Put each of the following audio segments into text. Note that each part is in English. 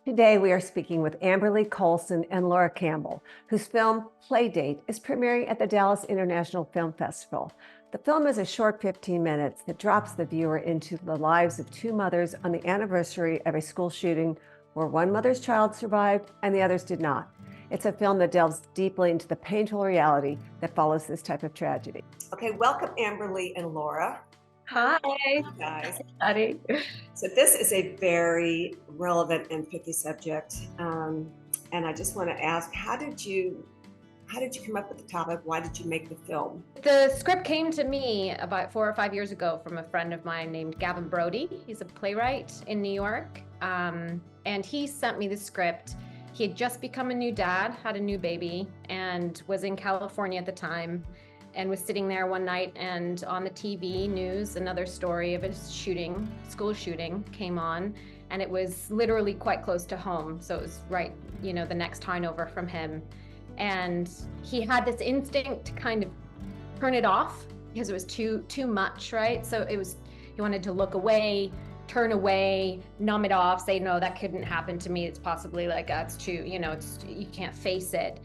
Today, we are speaking with Amberlee Colson and Laura Campbell, whose film Playdate is premiering at the Dallas International Film Festival. The film is a short 15 minutes that drops the viewer into the lives of two mothers on the anniversary of a school shooting where one mother's child survived and the others did not. It's a film that delves deeply into the painful reality that follows this type of tragedy. Okay, welcome Amberlee and Laura. Hi, Guys. Patty. So this is a very relevant and pithy subject, and I just want to ask, how did you come up with the topic? Why did you make the film? The script came to me about 4 or 5 years ago from a friend of mine named Gavin Brody. He's a playwright in New York, and he sent me the script. He had just become a new dad, had a new baby, and was in California at the time, and was sitting there one night, and on the TV news, another story of a shooting, school shooting came on, and it was literally quite close to home. So it was right, the next town over from him. And he had this instinct to kind of turn it off because it was too much, right? So he wanted to look away, turn away, numb it off, say, no, that couldn't happen to me. It's possibly like, it's too, you can't face it.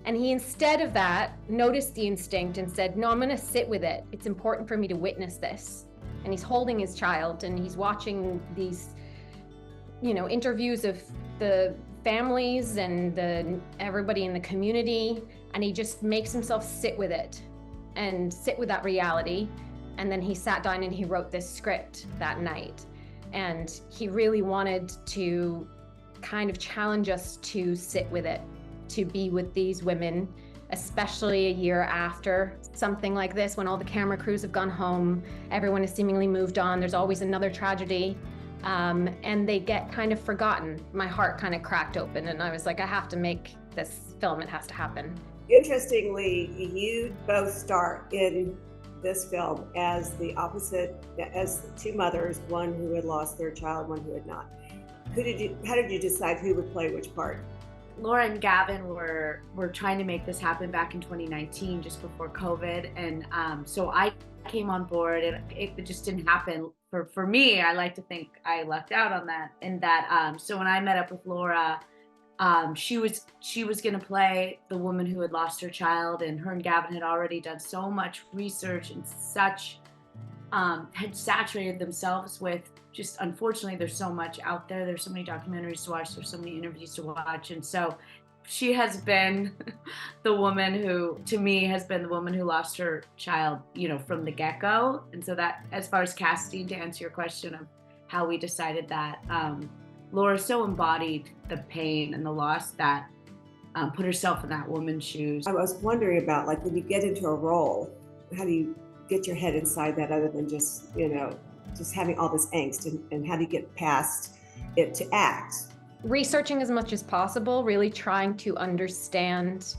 And he, instead of that, noticed the instinct and said, no, I'm going to sit with it. It's important for me to witness this. And he's holding his child and he's watching these, interviews of the families and everybody in the community. And he just makes himself sit with it and sit with that reality. And then he sat down and he wrote this script that night. And he really wanted to kind of challenge us to sit with it, to be with these women, especially a year after something like this, when all the camera crews have gone home, everyone has seemingly moved on, there's always another tragedy, and they get kind of forgotten. My heart kind of cracked open and I was like, I have to make this film, it has to happen. Interestingly, you both star in this film as the opposite, as two mothers, one who had lost their child, one who had not. How did you decide who would play which part? Laura and Gavin were trying to make this happen back in 2019, just before COVID, and so I came on board, and it just didn't happen. For me, I like to think I lucked out on that. And that so when I met up with Laura, she was going to play the woman who had lost her child, and her and Gavin had already done so much research and had saturated themselves with. Just unfortunately, there's so much out there. There's so many documentaries to watch. There's so many interviews to watch. And so she has been the woman who, to me, has been the woman who lost her child, from the get-go. And so that, as far as casting, to answer your question of how we decided that, Laura so embodied the pain and the loss that put herself in that woman's shoes. I was wondering about, like, when you get into a role, how do you get your head inside that other than just having all this angst, and how do you get past it to act? Researching as much as possible, really trying to understand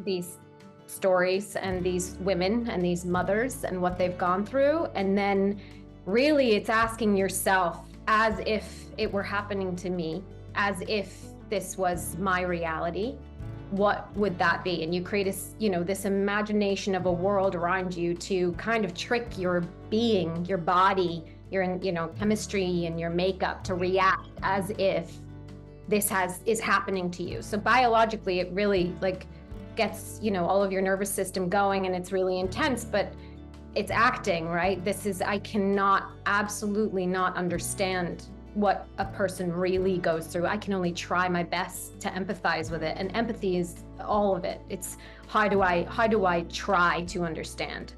these stories and these women and these mothers and what they've gone through. And then really it's asking yourself, as if it were happening to me, as if this was my reality, what would that be? And you create this imagination of a world around you to kind of trick your being, your body, your chemistry and your makeup to react as if this is happening to you. So biologically, it really gets all of your nervous system going, and it's really intense, but it's acting, right? I cannot absolutely not understand what a person really goes through. I can only try my best to empathize with it, and empathy is all of it. It's how do I try to understand?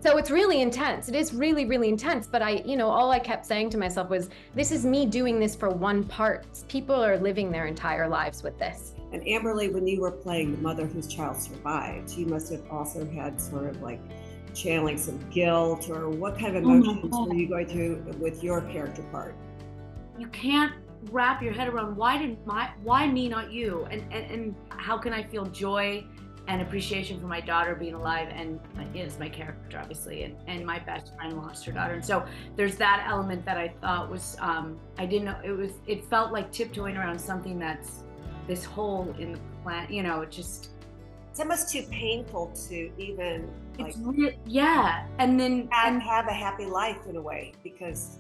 So it's really intense. It is really, really intense. But all I kept saying to myself was, this is me doing this for one part. People are living their entire lives with this. And Amberlee, when you were playing the mother whose child survived, you must have also had sort of like channeling some guilt, or what kind of emotions were you going through with your character part? You can't wrap your head around why me, not you, and how can I feel joy and appreciation for my daughter being alive, and is my character obviously, and my best friend lost her daughter. And so there's that element that I thought was I didn't know, it felt like tiptoeing around something that's this hole in the planet, It's almost too painful to even yeah, and then have a happy life in a way because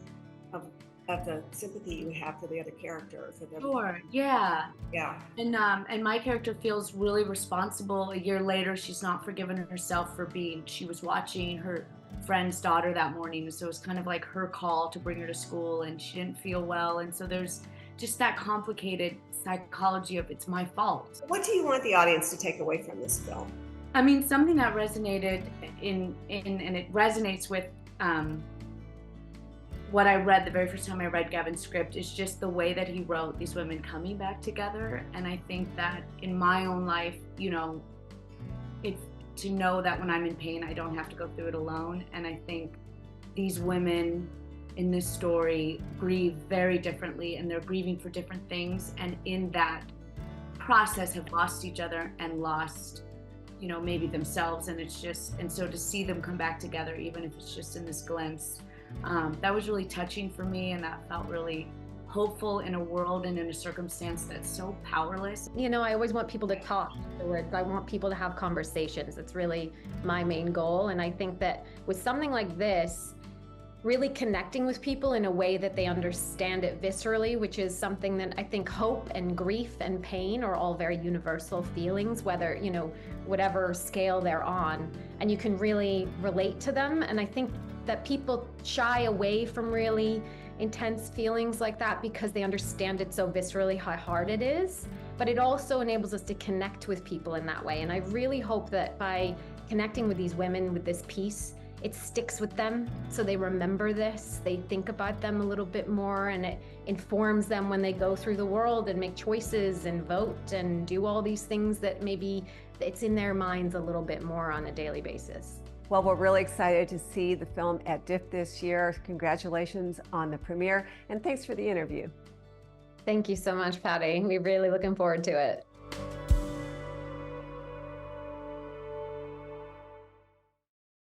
of of the sympathy you have for the other character, for them. Sure. Yeah. Yeah. And my character feels really responsible. A year later, she's not forgiven herself for she was watching her friend's daughter that morning. So it was kind of like her call to bring her to school, and she didn't feel well. And so there's just that complicated psychology of it's my fault. What do you want the audience to take away from this film? I mean, something that resonated and it resonates with what I read the very first time I read Gavin's script is just the way that he wrote these women coming back together. And I think that in my own life, you know, it's to know that when I'm in pain, I don't have to go through it alone. And I think these women in this story grieve very differently, and they're grieving for different things. And in that process have lost each other and lost, you know, maybe themselves. And it's just, and so to see them come back together, even if it's just in this glimpse, that was really touching for me, and that felt really hopeful in a world and in a circumstance that's so powerless. You know, I always want people to talk afterwards. I want people to have conversations. It's really my main goal. And I think that with something like this, really connecting with people in a way that they understand it viscerally, which is something that I think hope and grief and pain are all very universal feelings, whether, you know, whatever scale they're on, and you can really relate to them. And I think that people shy away from really intense feelings like that because they understand it so viscerally how hard it is. But it also enables us to connect with people in that way. And I really hope that by connecting with these women with this piece, it sticks with them, so they remember this, they think about them a little bit more, and it informs them when they go through the world and make choices and vote and do all these things that maybe it's in their minds a little bit more on a daily basis. Well, we're really excited to see the film at DIF this year. Congratulations on the premiere, and thanks for the interview. Thank you so much, Patty. We're really looking forward to it.